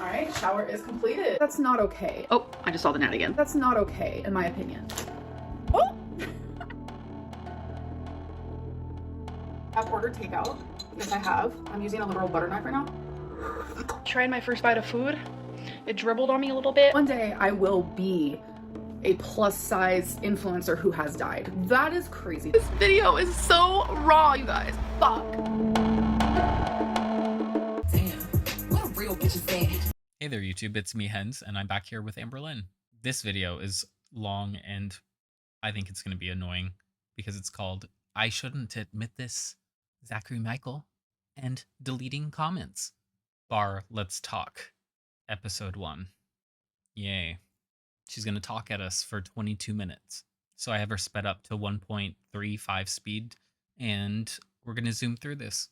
right, shower is completed. That's not okay. Oh, I just saw the gnat again. That's not okay, in my opinion. Oh! I've ordered takeout. Yes, I have. I'm using a literal butter knife right now. Tried my first bite of food. It dribbled on me a little bit. One day I will be a plus size influencer who has died. That is crazy. This video is so raw, you guys. Fuck. Damn, what a real bitch is that? Hey there YouTube, it's me Hens, and I'm back here with Amberlynn. This video is long and I think it's going to be annoying because it's called I Shouldn't Admit This, Zachary Michael, and Deleting Comments. Let's Talk, Episode 1. Yay. She's going to talk at us for 22 minutes. So I have her sped up to 1.35 speed, and we're going to zoom through this.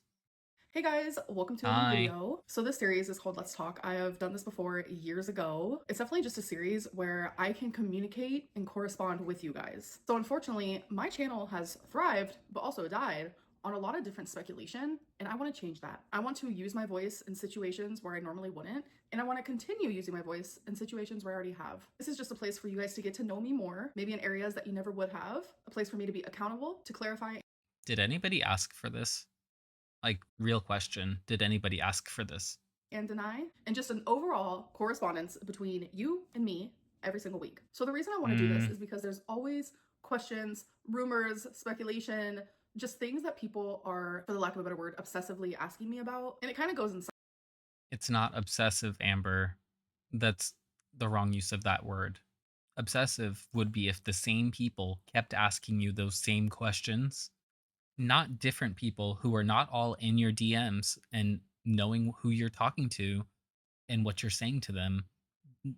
Hey guys, welcome to a new video. So this series is called Let's Talk. I have done this before years ago. It's definitely just a series where I can communicate and correspond with you guys. So unfortunately, my channel has thrived, but also died on a lot of different speculation, and I want to change that. I want to use my voice in situations where I normally wouldn't, and I want to continue using my voice in situations where I already have. This is just a place for you guys to get to know me more, maybe in areas that you never would have, a place for me to be accountable, to clarify. Did anybody ask for this? Like, real question, did anybody ask for this? And deny, and just an overall correspondence between you and me every single week. So the reason I want to do this is because there's always questions, rumors, speculation, just things that people are, for the lack of a better word, obsessively asking me about. And it kind of goes inside. It's not obsessive, Amber. That's the wrong use of that word. Obsessive would be if the same people kept asking you those same questions, not different people who are not all in your DMs and knowing who you're talking to and what you're saying to them.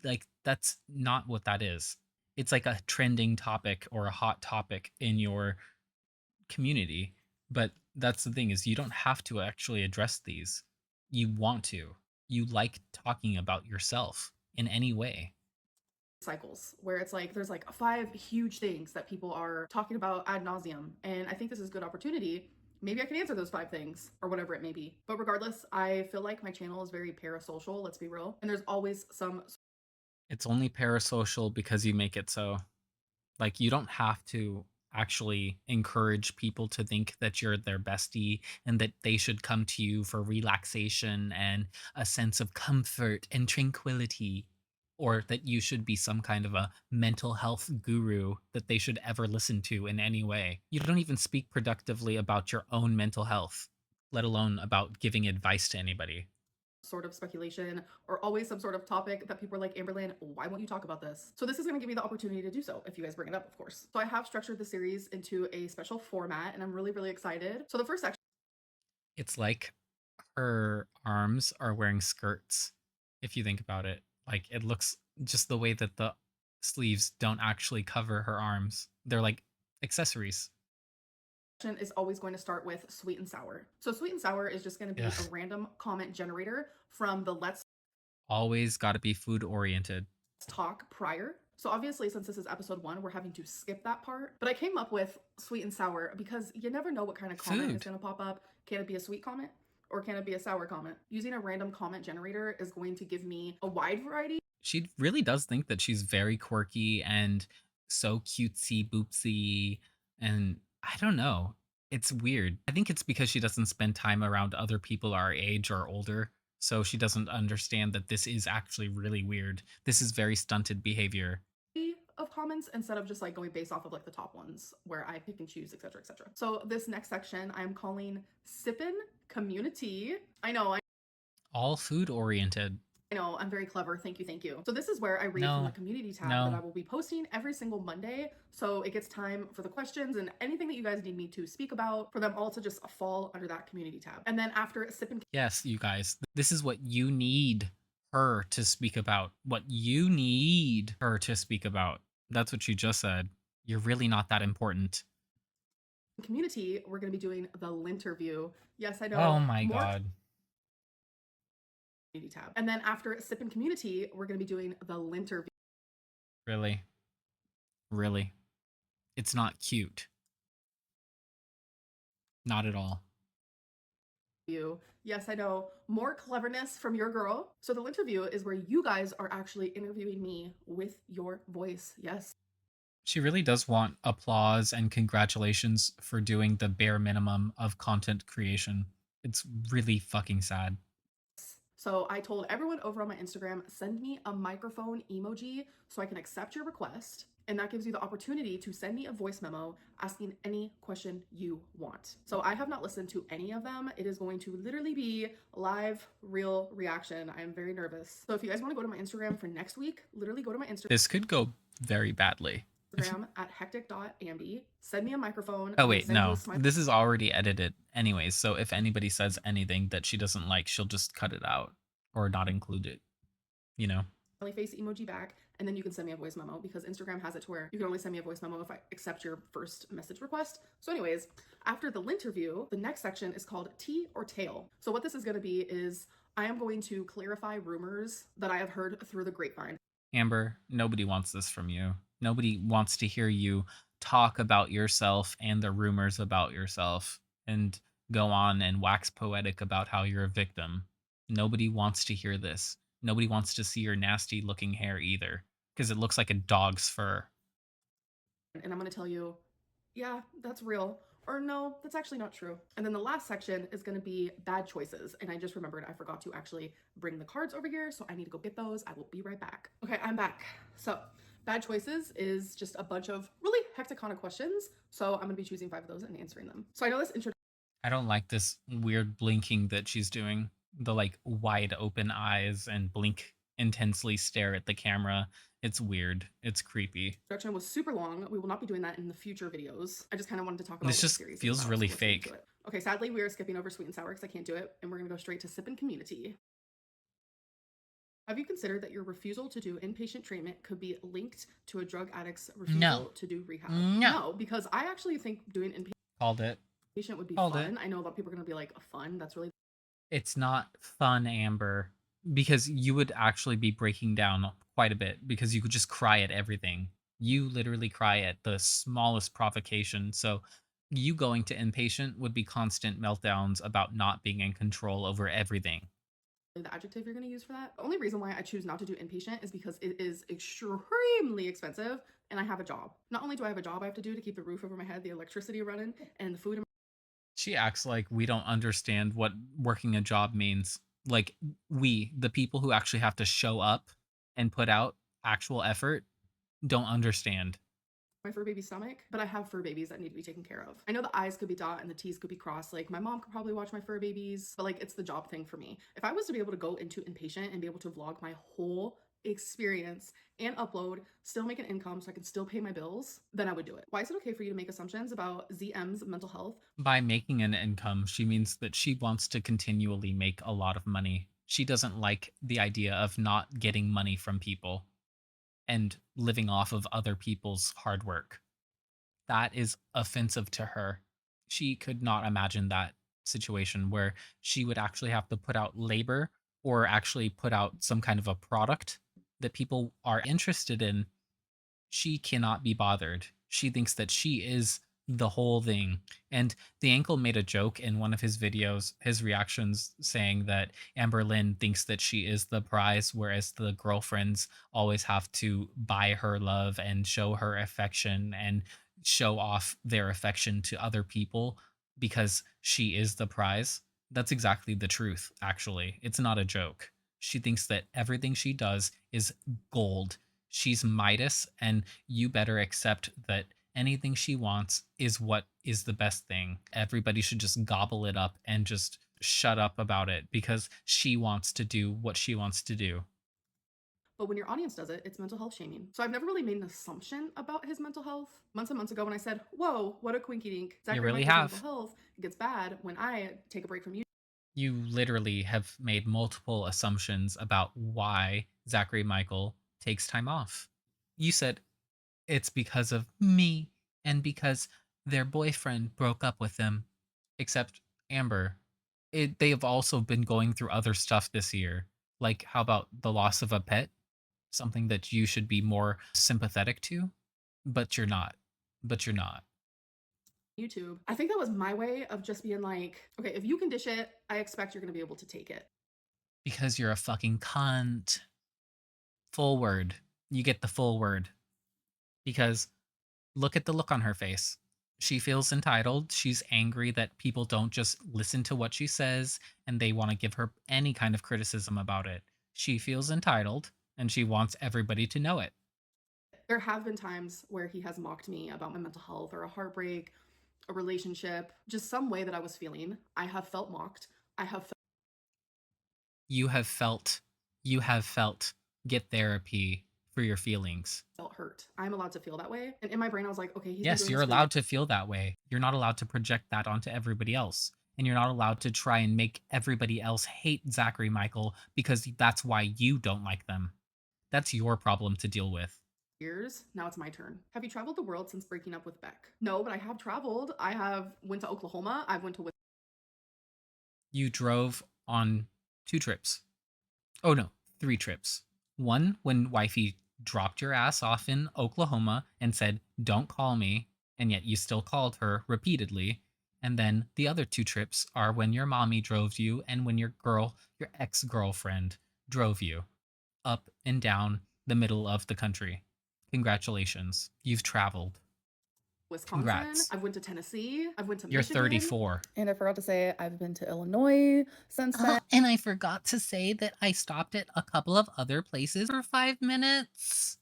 Like, that's not what that is. It's like a trending topic or a hot topic in your community. But that's the thing, is you don't have to actually address these. You want to. You like talking about yourself in any way. Cycles where it's like there's like 5 huge things that people are talking about ad nauseum, and I think this is a good opportunity. Maybe I can answer those 5 things or whatever it may be. But regardless, I feel like my channel is very parasocial, let's be real, and there's always some. It's only parasocial because you make it so. Like, you don't have to actually encourage people to think that you're their bestie and that they should come to you for relaxation and a sense of comfort and tranquility, or that you should be some kind of a mental health guru that they should ever listen to in any way. You don't even speak productively about your own mental health, let alone about giving advice to anybody. Sort of speculation or always some sort of topic that people are like, Amberlynn, why won't you talk about this? So this is going to give me the opportunity to do so if you guys bring it up, of course. So I have structured the series into a special format, and I'm really, really excited. So the first section, it's like her arms are wearing skirts, if you think about it. Like, it looks just the way that the sleeves don't actually cover her arms. They're like accessories. is always going to start with sweet and sour. So sweet and sour is just going to be a random comment generator from the Let's Always got to be food oriented. Talk prior. So obviously, since this is episode 1, we're having to skip that part. But I came up with sweet and sour because you never know what kind of comment is going to pop up. Can it be a sweet comment or can it be a sour comment? Using a random comment generator is going to give me a wide variety. She really does think that she's very quirky and so cutesy boopsy, and I don't know. It's weird. I think it's because she doesn't spend time around other people our age or older, so she doesn't understand that this is actually really weird. This is very stunted behavior. Of comments instead of just like going based off of like the top ones where I pick and choose, etc., etc. So this next section I'm calling Sippin' Community. I know, All food oriented. I know, I'm very clever. Thank you, thank you. So this is where I read from the community tab that I will be posting every single Monday. So it gets time for the questions and anything that you guys need me to speak about, for them all to just fall under that community tab. And then after Sippin'. Yes, you guys, this is what you need her to speak about. What you need her to speak about. That's what you just said. You're really not that important. Community, we're going to be doing the Linterview. Yes, I know. Oh my God. Tab. And then after Sippin' Community, we're going to be doing the Linterview. Really? Really? It's not cute. Not at all. you. Yes, I know. More cleverness from your girl. So the interview is where you guys are actually interviewing me with your voice. Yes. She really does want applause and congratulations for doing the bare minimum of content creation. It's really fucking sad. So I told everyone over on my Instagram, send me a microphone emoji so I can accept your request. And that gives you the opportunity to send me a voice memo asking any question you want. So I have not listened to any of them. It is going to literally be live, real reaction. I am very nervous. So if you guys want to go to my Instagram for next week, literally go to my Instagram. This could go very badly. At hectic.amby. Send me a microphone. Oh, I'm gonna wait, send you a no. smiley This is already edited anyways, so if anybody says anything that she doesn't like, she'll just cut it out or not include it, you know? face emoji back, and then you can send me a voice memo because Instagram has it to where you can only send me a voice memo if I accept your first message request. So anyways, after the interview, the next section is called Tea or Tail. So what this is going to be is I am going to clarify rumors that I have heard through the grapevine. Amber, nobody wants this from you. Nobody wants to hear you talk about yourself and the rumors about yourself and go on and wax poetic about how you're a victim. Nobody wants to hear this. Nobody wants to see your nasty looking hair either because it looks like a dog's fur. And I'm going to tell you, yeah, that's real. Or no, that's actually not true. And then the last section is going to be bad choices. And I just remembered I forgot to actually bring the cards over here. So I need to go get those. I will be right back. Okay, I'm back. So bad choices is just a bunch of really hecticonic questions. So I'm going to be choosing 5 of those and answering them. So I know this intro. I don't like this weird blinking that she's doing. The like wide open eyes and blink intensely stare at the camera. It's weird. It's creepy. Introduction was super long. We will not be doing that in the future videos. I just kind of wanted to talk about This what just the series feels is about, really so let's get into fake. it. Okay, sadly, we are skipping over sweet and sour because I can't do it, and we're gonna go straight to sip and community. Have you considered that your refusal to do inpatient treatment could be linked to a drug addict's refusal to do rehab? No, because I actually think doing inpatient Called it. would be Called fun. it. I know a lot of people are gonna be like, fun? That's really It's not fun, Amber, because you would actually be breaking down quite a bit because you could just cry at everything. You literally cry at the smallest provocation. So you going to inpatient would be constant meltdowns about not being in control over everything. the adjective you're going to use for that. The only reason why I choose not to do inpatient is because it is extremely expensive and I have a job. Not only do I have a job I have to do to keep the roof over my head, the electricity running, and the food in She acts like we don't understand what working a job means. Like we, the people who actually have to show up and put out actual effort, don't understand. my fur baby stomach, but I have fur babies that need to be taken care of. I know the I's could be dot and the T's could be crossed. Like my mom could probably watch my fur babies, but like it's the job thing for me. If I was to be able to go into inpatient and be able to vlog my whole experience and upload, still make an income so I can still pay my bills, then I would do it. Why is it okay for you to make assumptions about ZM's mental health? By making an income, she means that she wants to continually make a lot of money. She doesn't like the idea of not getting money from people and living off of other people's hard work. That is offensive to her. She could not imagine that situation where she would actually have to put out labor or actually put out some kind of a product that people are interested in. She cannot be bothered. She thinks that she is the whole thing. And the ankle made a joke in one of his videos, his reactions, saying that Amberlynn thinks that she is the prize, whereas the girlfriends always have to buy her love and show her affection and show off their affection to other people because she is the prize. That's exactly the truth, actually. It's not a joke. She thinks that everything she does is gold. She's Midas, and you better accept that anything she wants is what is the best thing. Everybody should just gobble it up and just shut up about it because she wants to do what she wants to do. But when your audience does it, it's mental health shaming. So I've never really made an assumption about his mental health. Months and months ago when I said, whoa, what a quinky dink. You really Michael's have. mental health gets bad when I take a break from you. You literally have made multiple assumptions about why Zachary Michael takes time off. You said it's because of me and because their boyfriend broke up with them. Except Amber, they have also been going through other stuff this year. Like, how about the loss of a pet? Something that you should be more sympathetic to, but you're not. But you're not. YouTube. I think that was my way of just being like, okay, if you can dish it, I expect you're going to be able to take it. Because you're a fucking cunt. Full word. You get the full word. Because look at the look on her face. She feels entitled. She's angry that people don't just listen to what she says and they want to give her any kind of criticism about it. She feels entitled and she wants everybody to know it. There have been times where he has mocked me about my mental health or a heartbreak, a relationship, just some way that I was feeling. I have felt mocked. I have You have felt, you have felt, get therapy for your feelings. felt hurt. I'm allowed to feel that way. And in my brain, I was like, okay, he's been Yes, doing you're this for allowed to feel that way. You're not allowed to project that onto everybody else. And you're not allowed to try and make everybody else hate Zachary Michael because that's why you don't like them. That's your problem to deal with. years. Now it's my turn. Have you traveled the world since breaking up with Beck? No, but I have traveled. I have went to Oklahoma. I've went to You drove on 2 trips. Oh no, 3 trips. One when wifey dropped your ass off in Oklahoma and said, "Don't call me," and yet you still called her repeatedly. And then the other 2 trips are when your mommy drove you and when your ex-girlfriend drove you up and down the middle of the country. Congratulations. You've traveled. Wisconsin. Congrats. I've went to Tennessee. I've went to You're Michigan. 34. And I forgot to say I've been to Illinois since then. And I forgot to say that I stopped at a couple of other places for 5 minutes.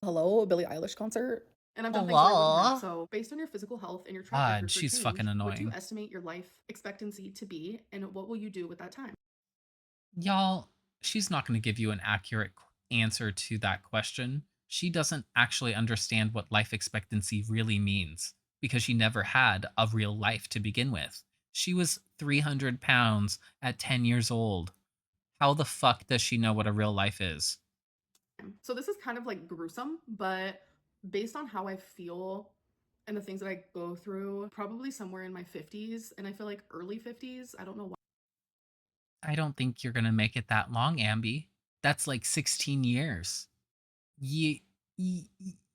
Hello, a Billie Eilish concert. And I've done things that I wouldn't have. So, based on your physical health and your track record God, for she's change, fucking what do you annoying. estimate your life expectancy to be, and what will you do with that time? Y'all, she's not going to give you an accurate answer to that question. She doesn't actually understand what life expectancy really means because she never had a real life to begin with. She was 300 pounds at 10 years old. How the fuck does she know what a real life is? So, this is kind of like gruesome, but based on how I feel and the things that I go through, probably somewhere in my 50s, and I feel like early 50s. I don't know why. I don't think you're going to make it that long, Amby. That's like 16 years. You, you,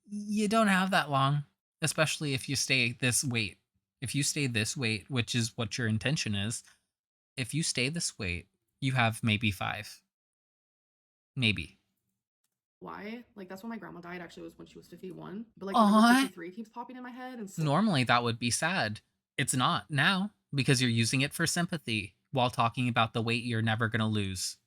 you don't have that long, especially if you stay this weight. If you stay this weight, which is what your intention is, if you stay this weight, you have maybe 5. Maybe. Why? Like, that's when my grandma died, actually, was when she was 51. But like, the number Aw. 53 keeps popping in my head. And Normally that would be sad. It's not now because you're using it for sympathy while talking about the weight you're never going to lose.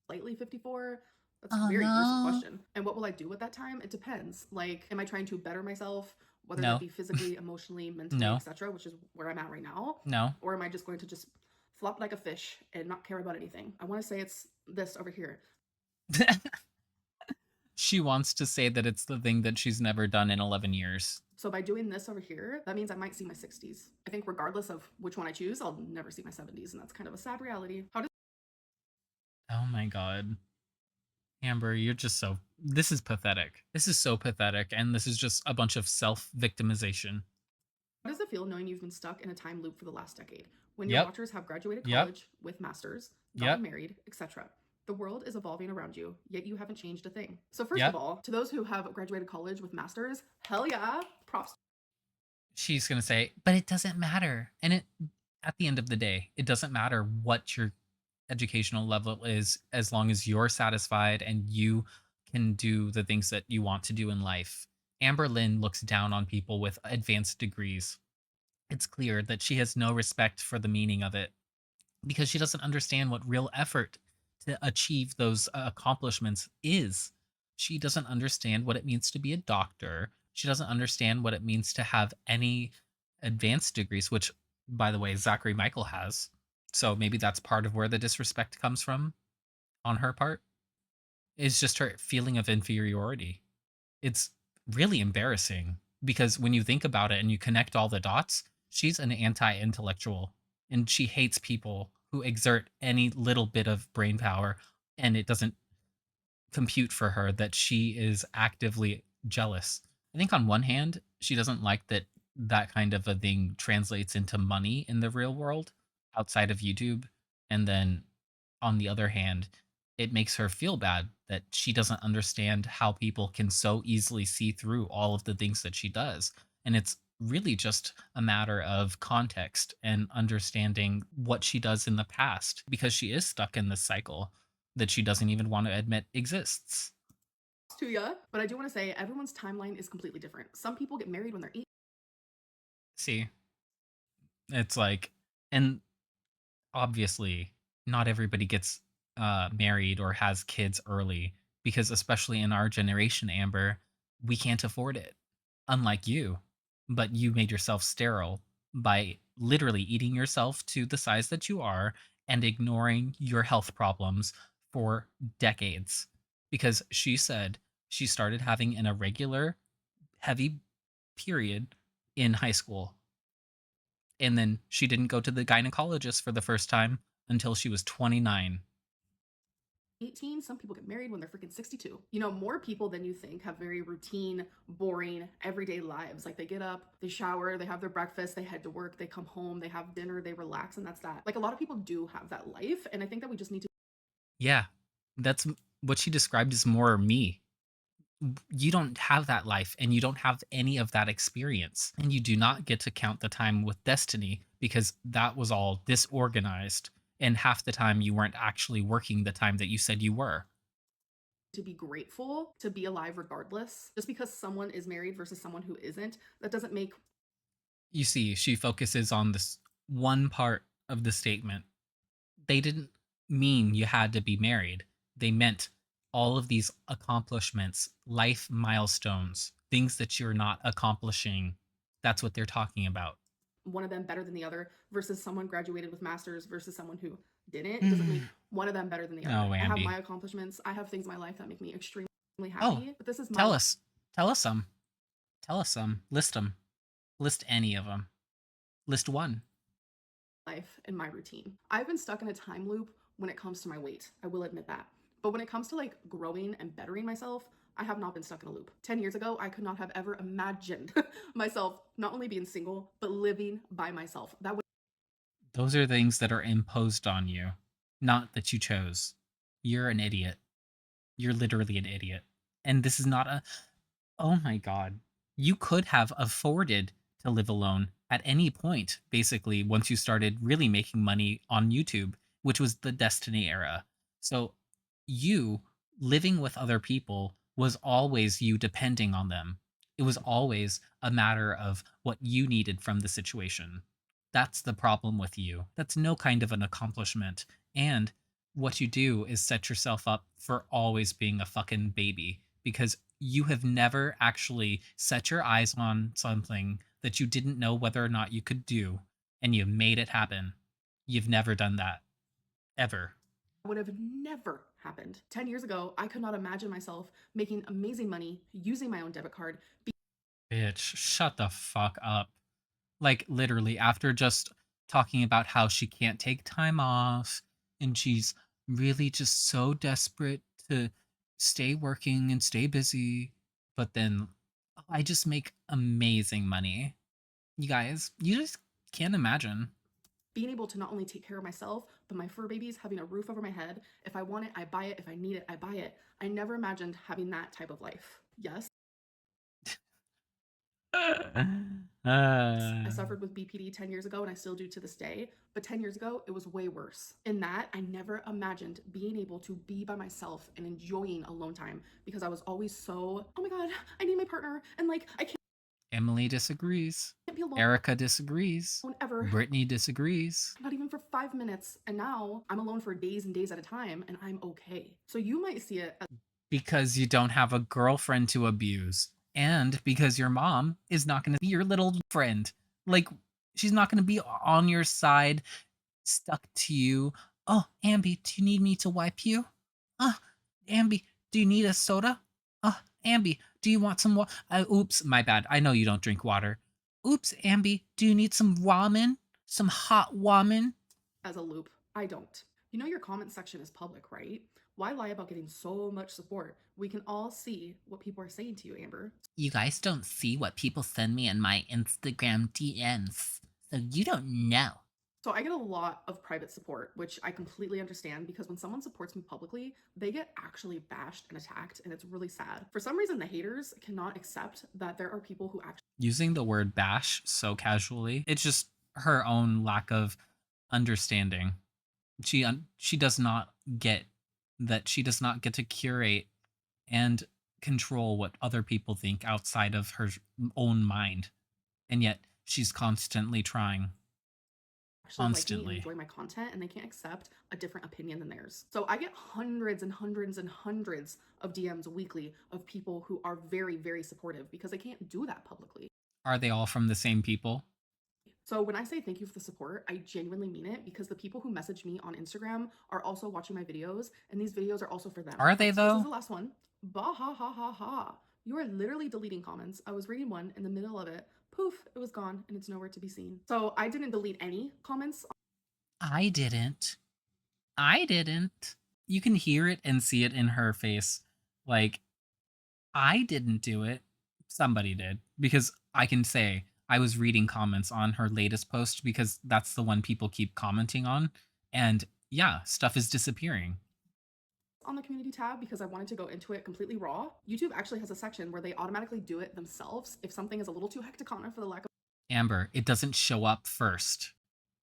slightly 54. That's a very gruesome question. And what will I do with that time? It depends. Like, am I trying to better myself, whether No. that be physically, emotionally, mentally, No. etc., which is where I'm at right now? No. Or am I just going to just flop like a fish and not care about anything? I want to say it's this over here. She wants to say that it's the thing that she's never done in 11 years. So by doing this over here, that means I might see my 60s. I think regardless of which one I choose, I'll never see my 70s, and that's kind of a sad reality. How does Oh my god. Amber, you're just so. This is pathetic. This is so pathetic, and this is just a bunch of self-victimization. How does it feel knowing you've been stuck in a time loop for the last decade? When your watchers have graduated college with masters, gotten married, etc. The world is evolving around you, yet you haven't changed a thing. So first of all, to those who have graduated college with masters, hell yeah, props. She's gonna say, but it doesn't matter. And it, at the end of the day, it doesn't matter what your educational level is as long as you're satisfied and you can do the things that you want to do in life. Amberlynn looks down on people with advanced degrees. It's clear that she has no respect for the meaning of it because she doesn't understand what real effort to achieve those accomplishments is. She doesn't understand what it means to be a doctor. She doesn't understand what it means to have any advanced degrees, which, by the way, Zachary Michael has. So maybe that's part of where the disrespect comes from on her part, is just her feeling of inferiority. It's really embarrassing because when you think about it and you connect all the dots, she's an anti-intellectual and she hates people who exert any little bit of brain power, and it doesn't compute for her that she is actively jealous. I think on one hand, she doesn't like that that kind of a thing translates into money in the real world outside of YouTube. And then on the other hand, it makes her feel bad that she doesn't understand how people can so easily see through all of the things that she does. And it's really just a matter of context and understanding what she does in the past because she is stuck in this cycle that she doesn't even want to admit exists. To ya. But I do want to say everyone's timeline is completely different. Some people get married when they're 8. See, it's like, and obviously, not everybody gets married or has kids early because, especially in our generation, Amber, we can't afford it. Unlike you, but you made yourself sterile by literally eating yourself to the size that you are and ignoring your health problems for decades. Because she said she started having an irregular, heavy period in high school, and then she didn't go to the gynecologist for the first time until she was 29. 18, some people get married when they're freaking 62. You know, more people than you think have very routine, boring, everyday lives. Like they get up, they shower, they have their breakfast, they head to work, they come home, they have dinner, they relax, and that's that. Like a lot of people do have that life. And I think that we just need to Yeah, that's what she described as more me. You don't have that life and you don't have any of that experience. And you do not get to count the time with destiny because that was all disorganized. And half the time you weren't actually working the time that you said you were. be grateful to be alive regardless. Just because someone is married versus someone who isn't, that doesn't make You see, she focuses on this one part of the statement. They didn't mean you had to be married. They meant all of these accomplishments, life milestones, things that you're not accomplishing. That's what they're talking about. one of them better than the other versus someone graduated with masters versus someone who didn't. It doesn't make one of them better than the other. Oh, I have Amby. my accomplishments. I have things in my life that make me extremely Oh, happy, but this is my tell us. Tell us some. Tell us some. List them. List any of them. List one. life and my routine. I've been stuck in a time loop when it comes to my weight. I will admit that. But when it comes to like growing and bettering myself, I have not been stuck in a loop. 10 years ago, I could not have ever imagined myself not only being single, but living by myself. That would Those are things that are imposed on you, not that you chose. You're an idiot. You're literally an idiot. And this is not a. Oh my God. You could have afforded to live alone at any point, basically, once you started really making money on YouTube, which was the Destiny era. So, you living with other people was always you depending on them. It was always a matter of what you needed from the situation. That's the problem with you. That's no kind of an accomplishment. And what you do is set yourself up for always being a fucking baby because you have never actually set your eyes on something that you didn't know whether or not you could do and you made it happen. You've never done that ever. would have never happened. 10 years ago, I could not imagine myself making amazing money using my own debit card. Bitch, shut the fuck up. Like, literally, after just talking about how she can't take time off and she's really just so desperate to stay working and stay busy, but then "Oh, I just make amazing money." You guys, you just can't imagine. Being able to not only take care of myself, but my fur babies, having a roof over my head. If I want it, I buy it. If I need it, I buy it. I never imagined having that type of life. Yes, I uh, suffered with BPD 10 years ago and I still do to this day, but 10 years ago, it was way worse. In that, I never imagined being able to be by myself and enjoying alone time because I was always so, oh my God, I need my partner. And like, I can't Emily disagrees. be alone Erica disagrees. ever. Brittany disagrees. Not even for 5 minutes. And now I'm alone for days and days at a time and I'm okay. So you might see it as Because you don't have a girlfriend to abuse. And because your mom is not going to be your little friend. Like, she's not going to be on your side, stuck to you. Oh, Amby, do you need me to wipe you? Oh, Amby, do you need a soda? Oh, Amby, do you want some water? Oops, my bad. I know you don't drink water. Oops, Amby, do you need some ramen? Some hot ramen? a loop. I don't. You know your comment section is public, right? Why lie about getting so much support? We can all see what people are saying to you, Amber. You guys don't see what people send me in my Instagram DMs, so you don't know. So I get a lot of private support, which I completely understand because when someone supports me publicly, they get actually bashed and attacked, and it's really sad. For some reason, the haters cannot accept that there are people who actually Using the word bash so casually, it's just her own lack of understanding. She does not get that she does not get to curate and control what other people think outside of her own mind. And yet she's constantly trying. like me and Constantly. enjoy my content, and they can't accept a different opinion than theirs. So I get hundreds and hundreds and hundreds of DMs weekly of people who are very, very supportive because they can't do that publicly. Are they all from the same people? So when I say thank you for the support, I genuinely mean it because the people who message me on Instagram are also watching my videos, and these videos are also for them. Are they So this is though? the last one. Bah ha ha ha ha. You are literally deleting comments. I was reading one in the middle of it. Poof, it was gone and it's nowhere to be seen. So I didn't delete any comments. I didn't. I didn't. You can hear it and see it in her face. Like, I didn't do it. Somebody did. Because I can say I was reading comments on her latest post because that's the one people keep commenting on. And yeah, stuff is disappearing. On the community tab because I wanted to go into it completely raw. YouTube actually has a section where they automatically do it themselves if something is a little too hectic on it for the lack of Amber, it doesn't show up first.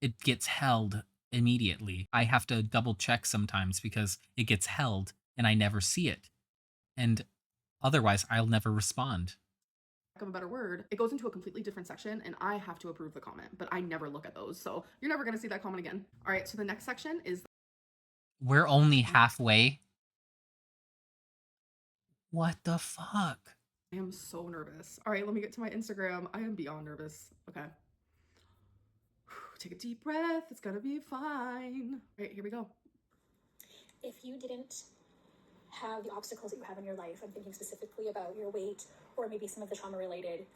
It gets held immediately. I have to double check sometimes because it gets held and I never see it. And otherwise, I'll never respond. of a better word, it goes into a completely different section and I have to approve the comment, but I never look at those. So you're never going to see that comment again. All right, so the next section is We're only halfway. What the fuck? I am so nervous. All right, let me get to my Instagram. I am beyond nervous. Okay. Take a deep breath. It's going to be fine. All right, here we go. If you didn't have the obstacles that you have in your life, I'm thinking specifically about your weight or maybe some of the trauma related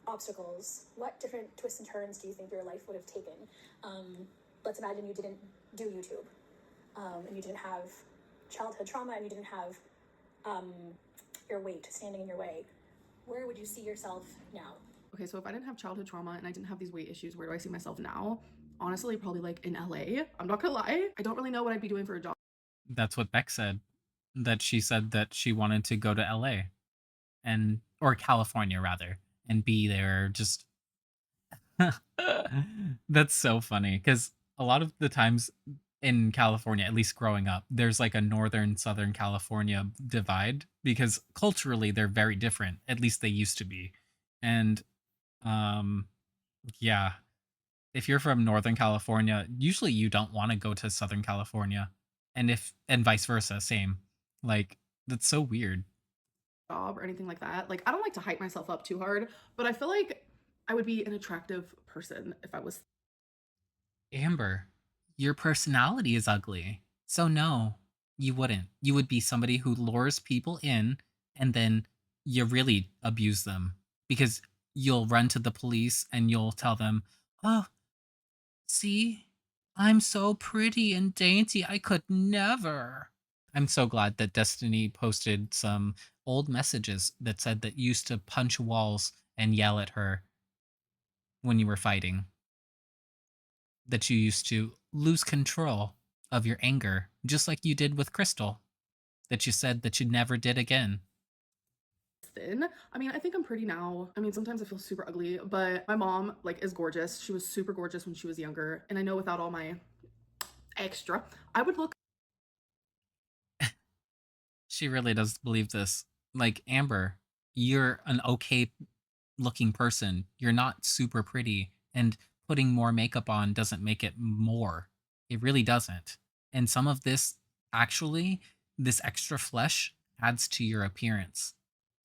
obstacles, what different twists and turns do you think your life would have taken? Let's imagine you didn't do YouTube, and you didn't have childhood trauma, and you didn't have your weight standing in your way. Where would you see yourself now? Okay, so if I didn't have childhood trauma and I didn't have these weight issues, where do I see myself now? Honestly, probably like in LA. I'm not gonna lie. I don't really know what I'd be doing for a job. That's what Beck said. That she said that she wanted to go to LA and or California rather and be there just That's so funny because a lot of the times in California, at least growing up, there's like a northern southern California divide because culturally they're very different. At least they used to be. And um yeah, if you're from Northern California, usually you don't want to go to Southern California. And vice versa, same. Like that's so weird. Or anything like that. Like, I don't like to hype myself up too hard, but I feel like I would be an attractive person if I was. Amber, your personality is ugly. So no, you wouldn't. You would be somebody who lures people in and then you really abuse them because you'll run to the police and you'll tell them, "Oh, see, I'm so pretty and dainty. I could never." I'm so glad that Destiny posted some old messages that said that you used to punch walls and yell at her when you were fighting, that you used to lose control of your anger, just like you did with Crystal, that you said that you never did again. Thin. I mean, I think I'm pretty now. I mean, sometimes I feel super ugly, but my mom like is gorgeous. She was super gorgeous when she was younger, and I know without all my extra, I would look She really does believe this. Like, Amber, you're an okay looking person. You're not super pretty, and putting more makeup on doesn't make it more. It really doesn't. And some of this, actually, this extra flesh adds to your appearance.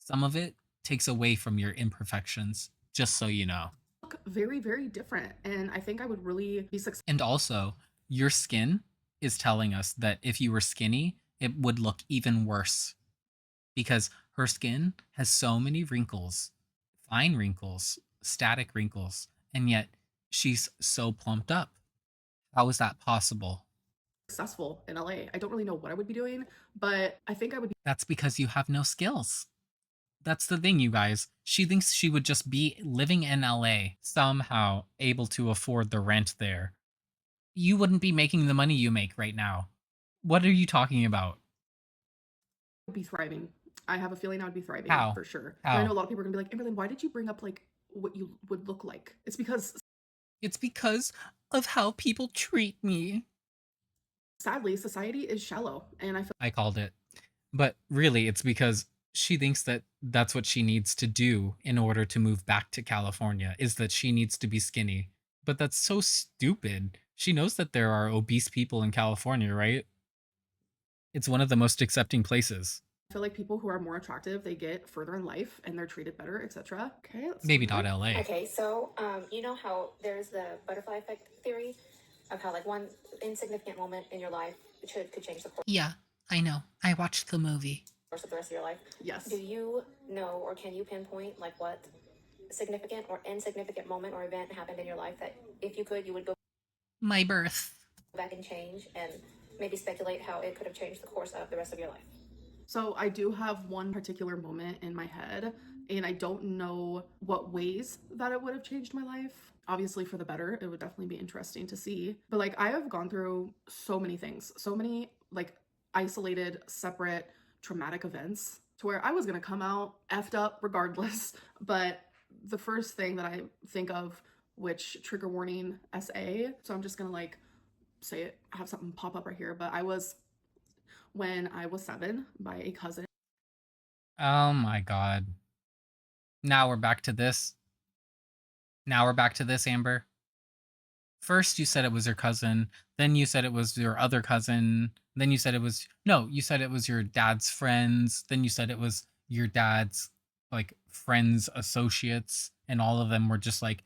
Some of it takes away from your imperfections, just so you know. very, very different, and I think I would really be successful. And also, your skin is telling us that if you were skinny, it would look even worse because her skin has so many wrinkles, fine wrinkles, static wrinkles, and yet she's so plumped up. How is that possible? Successful in LA. I don't really know what I would be doing, but I think I would be That's because you have no skills. That's the thing, you guys. She thinks she would just be living in LA, somehow able to afford the rent there. You wouldn't be making the money you make right now. What are you talking about? Be thriving. I have a feeling I would be thriving How? for sure. And I know How? a lot of people are gonna be like, Amberlynn, why did you bring up like what you would look like? It's because It's because of how people treat me. sadly society is shallow, and I feel I called it. But really, it's because she thinks that that's what she needs to do in order to move back to California, is that she needs to be skinny. But that's so stupid. She knows that there are obese people in California, right? It's one of the most accepting places. like people who are more attractive, they get further in life and they're treated better, etc. Okay, let's Maybe see not here. LA. Okay, so you know how there's the butterfly effect theory of how like one insignificant moment in your life could change the Yeah, I know. I watched the movie. course of the rest of your life. Yes. Do you know or can you pinpoint like what significant or insignificant moment or event happened in your life that if you could, you would go My birth. back and change and maybe speculate how it could have changed the course of the rest of your life? So I do have one particular moment in my head, and I don't know what ways that it would have changed my life. Obviously, for the better, it would definitely be interesting to see. But like, I have gone through so many things, so many like isolated, separate, traumatic events to where I was gonna come out effed up regardless. But the first thing that I think of, which trigger warning SA, so I'm just gonna like say it, have something pop up right here, but I was when I was 7 by a cousin. Oh my god. Now we're back to this. Now we're back to this, Amber. First, you said it was your cousin. Then you said it was your other cousin. Then you said it was no. You said it was your dad's friends. Then you said it was your dad's like friends, associates, and all of them were just like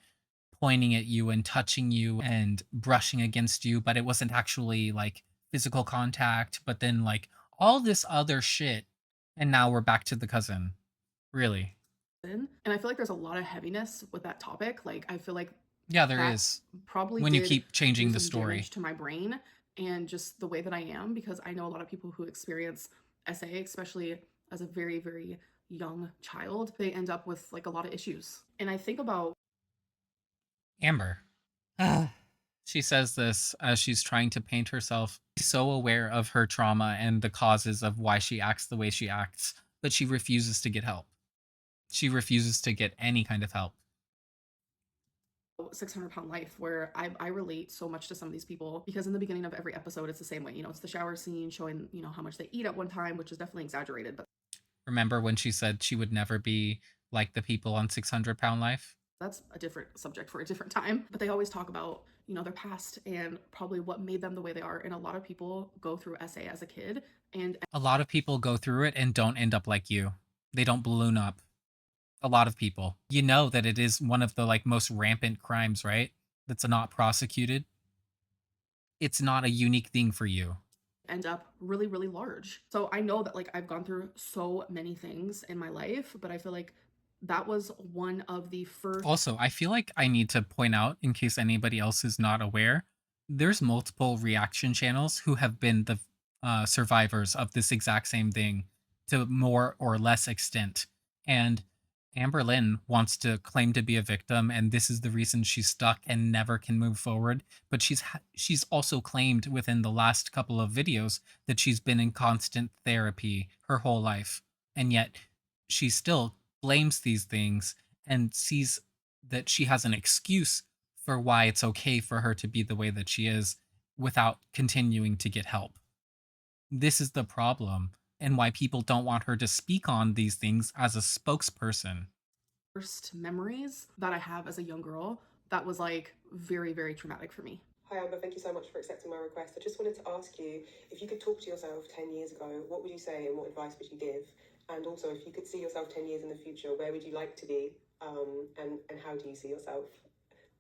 pointing at you and touching you and brushing against you, but it wasn't actually like physical contact. But then like all this other shit, and now we're back to the cousin. Really? And I feel like there's a lot of heaviness with that topic. Like, I feel like Yeah, there that is. probably When you did keep do changing the some story. damage to my brain and just the way that I am, because I know a lot of people who experience SA, especially as a very, very young child, they end up with like a lot of issues. And I think about Amber. She says this as she's trying to paint herself so aware of her trauma and the causes of why she acts the way she acts, but she refuses to get help. She refuses to get any kind of help. 600-pound life, where I relate so much to some of these people, because in the beginning of every episode it's the same way. You know, it's the shower scene showing, you know, how much they eat at one time, which is definitely exaggerated, but Remember when she said she would never be like the people on 600-pound life? that's a different subject for a different time. But they always talk about, you know, their past and probably what made them the way they are. And a lot of people go through SA as a kid, and A lot of people go through it and don't end up like you. They don't balloon up. A lot of people. You know that it is one of the like most rampant crimes, right? That's not prosecuted. It's not a unique thing for you. end up really, really large. So I know that like I've gone through so many things in my life, but I feel like that was one of the first. Also, I feel like I need to point out, in case anybody else is not aware, there's multiple reaction channels who have been the survivors of this exact same thing to more or less extent. And Amberlynn wants to claim to be a victim, and this is the reason she's stuck and never can move forward. But she's also claimed within the last couple of videos that she's been in constant therapy her whole life, and yet she still blames these things and sees that she has an excuse for why it's okay for her to be the way that she is without continuing to get help. This is the problem, and why people don't want her to speak on these things as a spokesperson. First memories that I have as a young girl that was like very, very traumatic for me. Hi Amber, thank you so much for accepting my request. I just wanted to ask you, if you could talk to yourself 10 years ago, what would you say and what advice would you give? And also, if you could see yourself 10 years in the future, where would you like to be? And how do you see yourself?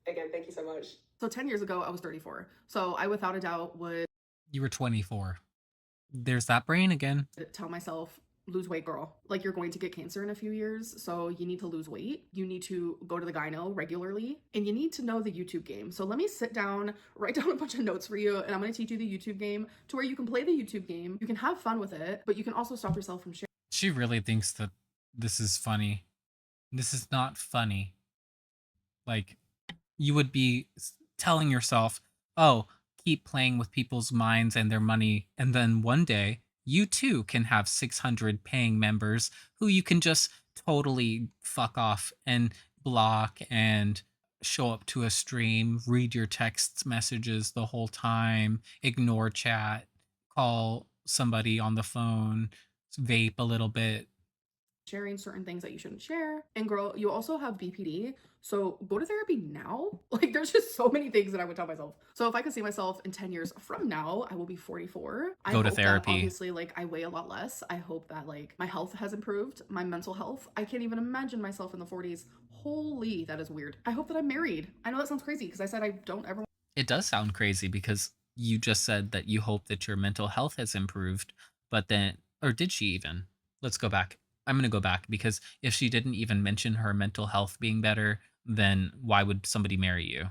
Again, thank you so much. So 10 years ago, I was 34. So I without a doubt would You were 24. There's that brain again. tell myself, lose weight, girl. Like, you're going to get cancer in a few years, so you need to lose weight. You need to go to the gyno regularly, and you need to know the YouTube game. So let me sit down, write down a bunch of notes for you, and I'm going to teach you the YouTube game to where you can play the YouTube game. You can have fun with it, but you can also stop yourself from sharing. She really thinks that This is funny. This is not funny. Like, you would be telling yourself, oh, keep playing with people's minds and their money. And then one day, you too can have 600 paying members who you can just totally fuck off and block and show up to a stream, read your text messages the whole time, ignore chat, call somebody on the phone, vape a little bit. Sharing certain things that you shouldn't share. And girl, you also have BPD, so go to therapy now. Like, there's just so many things that I would tell myself. So if I could see myself in 10 years from now, I will be 44. I Go to hope that therapy. obviously, like, I weigh a lot less. I hope that, like, my health has improved, my mental health. I can't even imagine myself in the 40s. Holy, that is weird. I hope that I'm married. I know that sounds crazy because I said I don't ever. It does sound crazy because you just said that you hope that your mental health has improved, but then, or did she even? Let's go back. I'm going to go back because if she didn't even mention her mental health being better, then why would somebody marry you?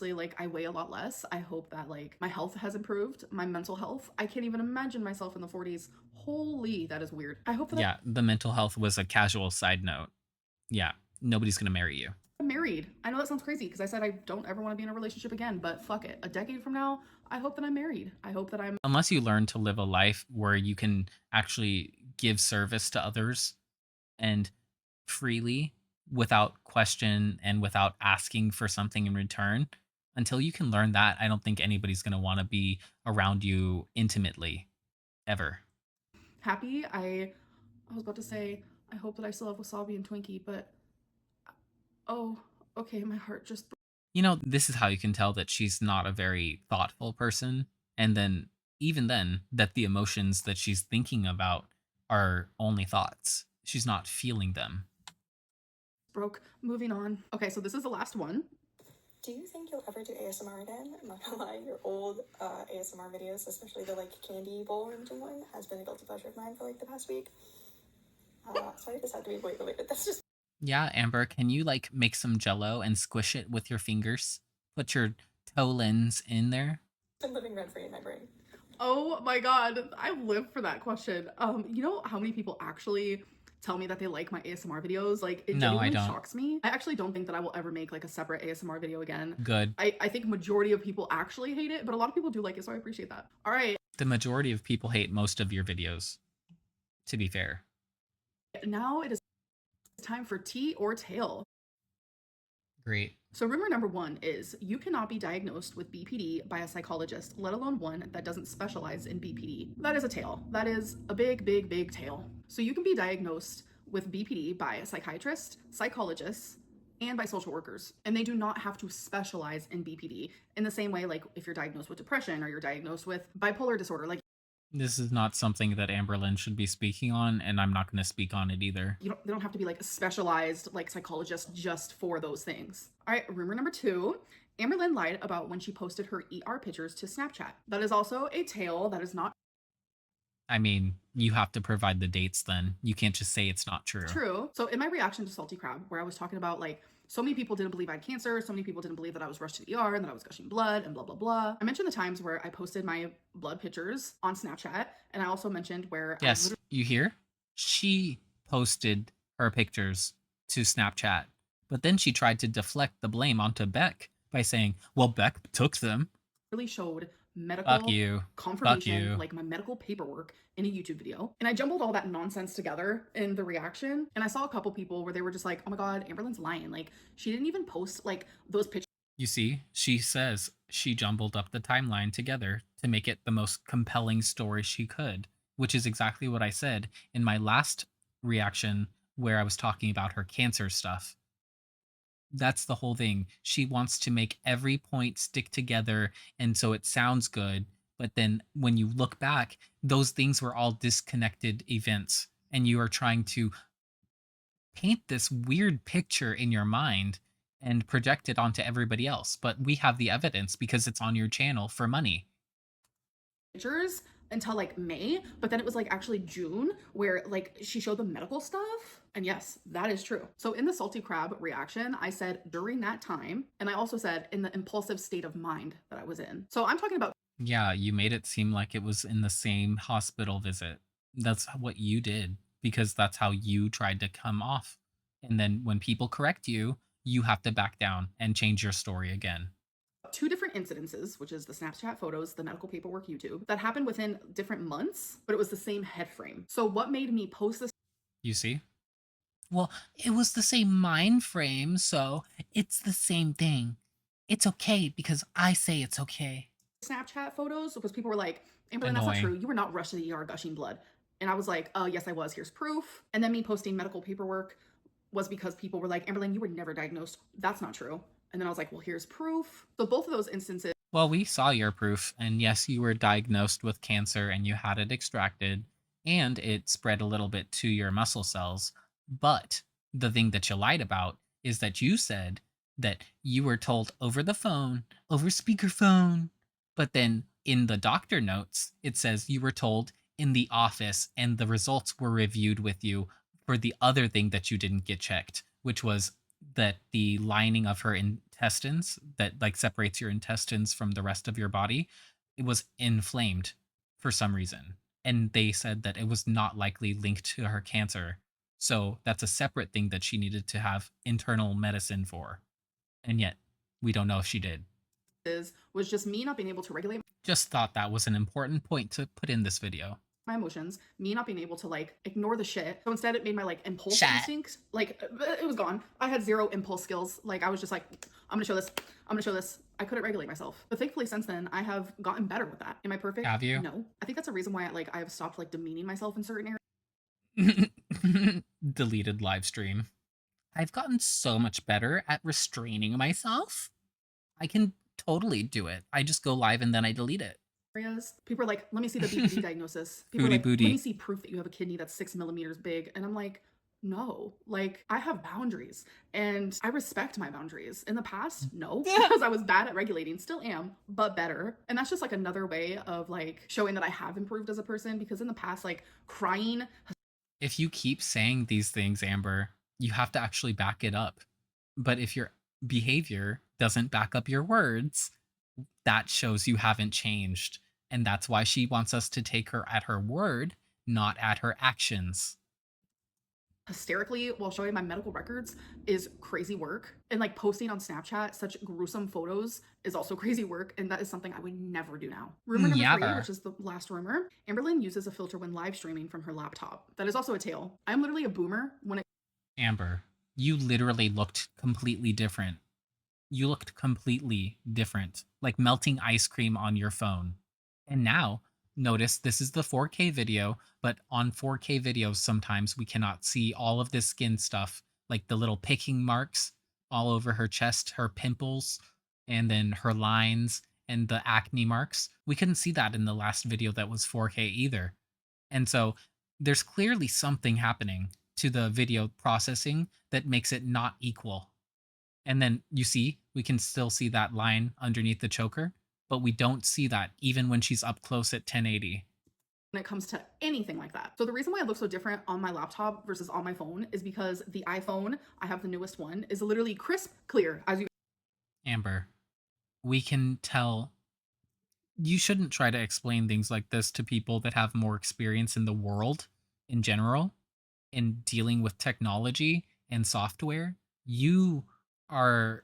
Like, I weigh a lot less. I hope that, like, my health has improved, my mental health. I can't even imagine myself in the 40s. Holy, that is weird. I hope that Yeah, the mental health was a casual side note. Yeah, nobody's going to marry you. I'm married. I know that sounds crazy because I said I don't ever want to be in a relationship again, but fuck it. A decade from now, I hope that I'm married. I hope that I'm. Unless you learn to live a life where you can actually give service to others and freely without question and without asking for something in return. Until you can learn that, I don't think anybody's going to want to be around you intimately ever. Happy. I was about to say I hope that I still have wasabi and Twinkie, but oh, okay, my heart just. You know, this is how you can tell that she's not a very thoughtful person. And then, even then, that the emotions that she's thinking about are only thoughts. She's not feeling them. Broke. Moving on. Okay, so this is the last one. Do you think you'll ever do ASMR again? I'm not gonna lie, your old ASMR videos, especially the like candy bowl ranging one, has been a guilty pleasure of mine for like the past week. Sorry if this had to be weight related. That's just Yeah, Amber, can you like make some jello and squish it with your fingers? Put your toe lens in there. been living rent free in my brain. Oh my god, I live for that question. You know how many people actually tell me that they like my ASMR videos? Like, it No, I genuinely don't. shocks me. I actually don't think that I will ever make like a separate ASMR video again. Good. I think majority of people actually hate it, but a lot of people do like it, so I appreciate that. All right, The majority of people hate most of your videos, to be fair. now it is time for tea or tail. Great. So, rumor number one is you cannot be diagnosed with BPD by a psychologist, let alone one that doesn't specialize in BPD. That is a tale. That is a big, big, big tale. So, you can be diagnosed with BPD by a psychiatrist, psychologist, and by social workers. And they do not have to specialize in BPD in the same way, like if you're diagnosed with depression or you're diagnosed with bipolar disorder. Like, This is not something that Amberlynn should be speaking on, and I'm not going to speak on it either. they don't have to be like a specialized like psychologist just for those things. All right, rumor number two. Amberlynn lied about when she posted her ER pictures to Snapchat. That is also a tale. That is not I mean, you have to provide the dates then. You can't just say it's not true. true. So in my reaction to Salty Crab, where I was talking about like so many people didn't believe I had cancer, so many people didn't believe that I was rushed to the ER and that I was gushing blood and blah blah blah. I mentioned the times where I posted my blood pictures on Snapchat, and I also mentioned where Yes, you hear? She posted her pictures to Snapchat, but then she tried to deflect the blame onto Beck by saying, well, Beck took them. really showed medical Fuck you. confirmation, Fuck you. like my medical paperwork in a YouTube video. And I jumbled all that nonsense together in the reaction. And I saw a couple people where they were just like, oh my God, Amberlynn's lying. Like, she didn't even post like those pictures. You see, she says she jumbled up the timeline together to make it the most compelling story she could, which is exactly what I said in my last reaction where I was talking about her cancer stuff. That's the whole thing. She wants to make every point stick together and so it sounds good. But then when you look back, those things were all disconnected events. And you are trying to paint this weird picture in your mind and project it onto everybody else. But we have the evidence because it's on your channel for money. Pictures until like May, but then it was like actually June where like she showed the medical stuff. And yes, that is true. So in the Salty Crab reaction, I said during that time, and I also said in the impulsive state of mind that I was in. So I'm talking about. Yeah, you made it seem like it was in the same hospital visit. That's what you did because that's how you tried to come off. And then when people correct you, you have to back down and change your story again. Two different incidences, which is the Snapchat photos, the medical paperwork YouTube, that happened within different months, but it was the same head frame. So what made me post this? You see? Well, it was the same mind frame, so it's the same thing. It's okay because I say it's okay. Snapchat photos because people were like, Amberlynn, that's not Annoying. true. You were not rushed to the ER gushing blood. And I was like, yes, I was. Here's proof. And then me posting medical paperwork was because people were like, Amberlynn, you were never diagnosed. That's not true. And then I was like, well, here's proof. So both of those instances. Well, we saw your proof, and yes, you were diagnosed with cancer and you had it extracted, and it spread a little bit to your muscle cells. But the thing that you lied about is that you said that you were told over the phone, over speakerphone. But then in the doctor notes, it says you were told in the office, and the results were reviewed with you for the other thing that you didn't get checked, which was that the lining of her intestines that like separates your intestines from the rest of your body, it was inflamed for some reason. And they said that it was not likely linked to her cancer. So that's a separate thing that she needed to have internal medicine for. And yet, we don't know if she did. Was just me not being able to regulate Just thought that was an important point to put in this video. my emotions, me not being able to like ignore the shit. So instead it made my like impulse Shit. instinct, like it was gone. I had zero impulse skills. Like I was just like, I'm gonna show this. I'm gonna show this. I couldn't regulate myself. But thankfully since then I have gotten better with that. Am I perfect? Have you? No. I think that's a reason why I have stopped like demeaning myself in certain areas. Deleted live stream. I've gotten so much better at restraining myself. I can totally do it. I just go live and then I delete it. People are like, let me see the BPD diagnosis. People Booty are like, booty. let me see proof that you have a kidney that's 6 millimeters big. And I'm like, no, like I have boundaries and I respect my boundaries. In the past, no, because I was bad at regulating, still am, but better. And that's just like another way of like showing that I have improved as a person, because in the past, like crying. If you keep saying these things, Amber, you have to actually back it up. But if your behavior doesn't back up your words, that shows you haven't changed. And that's why she wants us to take her at her word, not at her actions. Hysterically while showing my medical records is crazy work, and like posting on Snapchat such gruesome photos is also crazy work, and that is something I would never do now. Rumor number 3, Never. which is the last rumor, Amberlynn uses a filter when live streaming from her laptop. That is also a tale. I'm literally a boomer when it Amber, you literally looked completely different. You looked completely different, like melting ice cream on your phone. And now, notice this is the 4K video, but on 4K videos, sometimes we cannot see all of this skin stuff, like the little picking marks all over her chest, her pimples, and then her lines and the acne marks. We couldn't see that in the last video that was 4K either. And so there's clearly something happening to the video processing that makes it not equal. And then you see, we can still see that line underneath the choker, but we don't see that even when she's up close at 1080. when it comes to anything like that. So the reason why it looks so different on my laptop versus on my phone is because the iPhone, I have the newest one, is literally crisp clear, as you Amber, we can tell. You shouldn't try to explain things like this to people that have more experience in the world in general, in dealing with technology and software. You are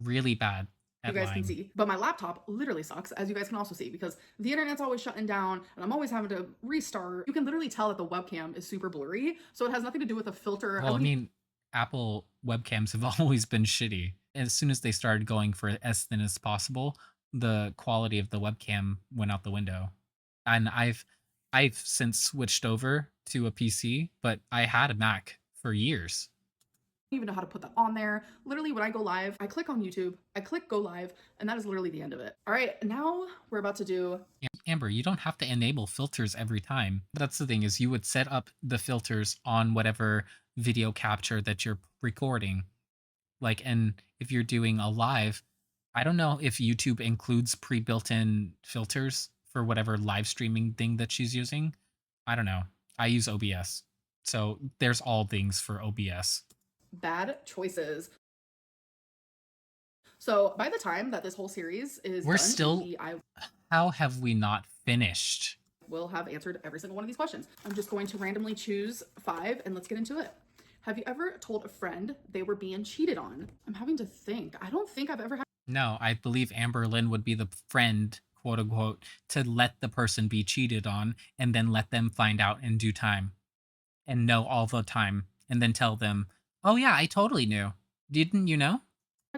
really bad at guys lying. can see. But my laptop literally sucks, as you guys can also see, because the internet's always shutting down and I'm always having to restart. You can literally tell that the webcam is super blurry, so it has nothing to do with a filter. Well, I mean, Apple webcams have always been shitty. As soon as they started going for as thin as possible, the quality of the webcam went out the window. And I've since switched over to a PC, but I had a Mac for years. I don't even know how to put that on there. Literally, when I go live, I click on YouTube, I click go live, and that is literally the end of it. All right, now we're about to do Amber, you don't have to enable filters every time. That's the thing, is you would set up the filters on whatever video capture that you're recording. Like, and if you're doing a live, I don't know if YouTube includes pre-built in filters for whatever live streaming thing that she's using. I don't know. I use OBS. So there's all things for OBS. bad choices. So by the time that this whole series is We're done, still. I How have we not finished? will have answered every single one of these questions. I'm just going to randomly choose 5 and let's get into it. Have you ever told a friend they were being cheated on? I'm having to think. I don't think I've ever had. No, I believe Amberlynn would be the friend, quote unquote, to let the person be cheated on and then let them find out in due time and know all the time and then tell them, oh, yeah, I totally knew. Didn't you know?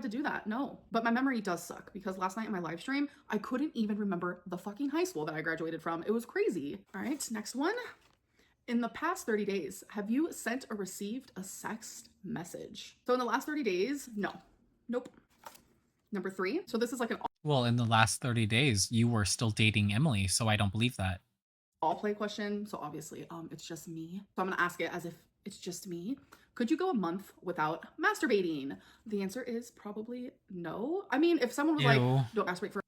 To do that, no. But my memory does suck because last night in my live stream, I couldn't even remember the fucking high school that I graduated from. It was crazy. All right, next one. In the past 30 days, have you sent or received a sext message? So in the last 30 days, no. Nope. Number 3. So this is like an Well, in the last 30 days, you were still dating Emily, so I don't believe that. all play question. So obviously, it's just me. So I'm gonna ask it as if it's just me. Could you go a month without masturbating? The answer is probably no. I mean, if someone was Ew. like, don't masturbate for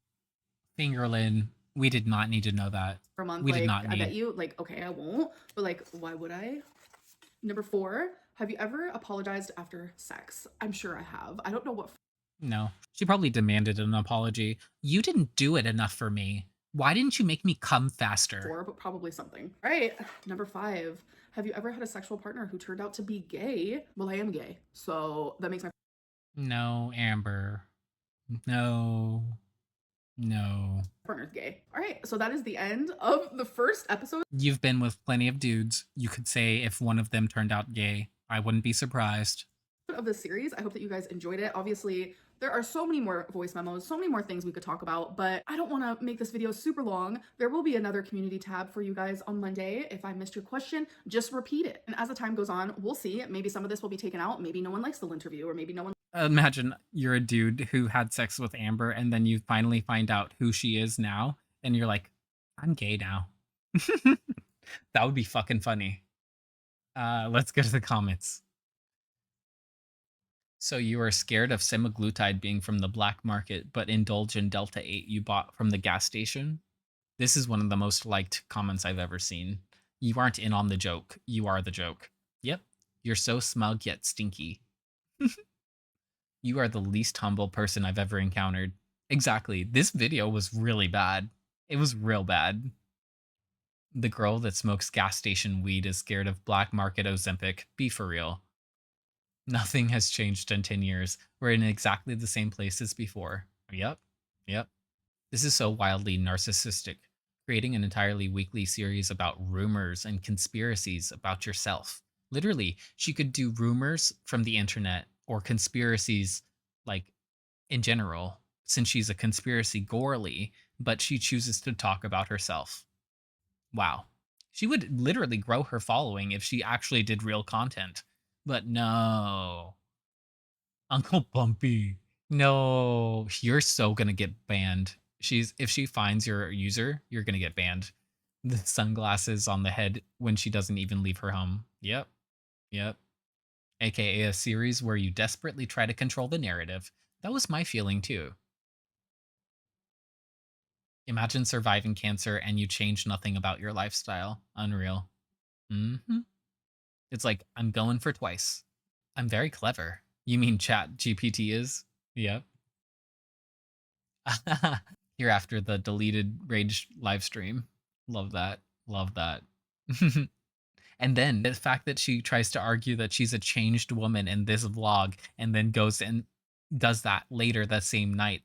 Fingerlin, we did not need to know that. a month, We like, did not I bet need. you, like, okay, I won't, but like, why would I? Number 4, have you ever apologized after sex? I'm sure I have. I don't know what No. She probably demanded an apology. You didn't do it enough for me. Why didn't you make me come faster? for, but probably something. All right, number 5, have you ever had a sexual partner who turned out to be gay? Well, I am gay, so that makes my No, Amber. No. No. partner's gay. All right, so that is the end of the first episode You've been with plenty of dudes. You could say if one of them turned out gay, I wouldn't be surprised. of this series. I hope that you guys enjoyed it. Obviously, there are so many more voice memos, so many more things we could talk about, but I don't want to make this video super long. There will be another community tab for you guys on Monday. If I missed your question, just repeat it. And as the time goes on, we'll see. Maybe some of this will be taken out. Maybe no one likes the interview, or maybe no one Imagine you're a dude who had sex with Amber and then you finally find out who she is now and you're like, I'm gay now. That would be fucking funny. Let's go to the comments. So you are scared of semaglutide being from the black market, but indulge in Delta 8 you bought from the gas station? This is one of the most liked comments I've ever seen. You aren't in on the joke. You are the joke. Yep. You're so smug yet stinky. You are the least humble person I've ever encountered. Exactly. This video was really bad. It was real bad. The girl that smokes gas station weed is scared of black market Ozempic. Be for real. Nothing has changed in 10 years. We're in exactly the same place as before. Yep. This is so wildly narcissistic. Creating an entirely weekly series about rumors and conspiracies about yourself. Literally, she could do rumors from the internet or conspiracies, like, in general, since she's a conspiracy girly, but she chooses to talk about herself. Wow. She would literally grow her following if she actually did real content. But no. Uncle Bumpy. No. You're so gonna get banned. If she finds your user, you're gonna get banned. The sunglasses on the head when she doesn't even leave her home. Yep. AKA a series where you desperately try to control the narrative. That was my feeling too. Imagine surviving cancer and you change nothing about your lifestyle. Unreal. It's like, I'm going for twice. I'm very clever. You mean Chat GPT is? Yep. Here after the deleted Rage live stream. Love that. And then the fact that she tries to argue that she's a changed woman in this vlog and then goes and does that later that same night.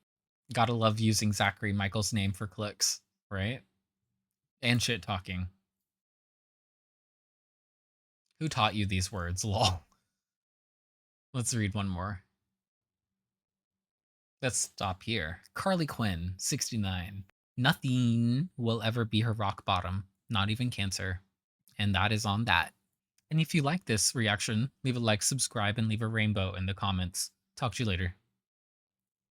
Gotta love using Zachary Michael's name for clicks, right? And shit talking. Who taught you these words, lol? Let's read one more. Let's stop here. Carly Quinn, 69. Nothing will ever be her rock bottom, not even cancer. And that is on that. And if you like this reaction, leave a like, subscribe, and leave a rainbow in the comments. Talk to you later.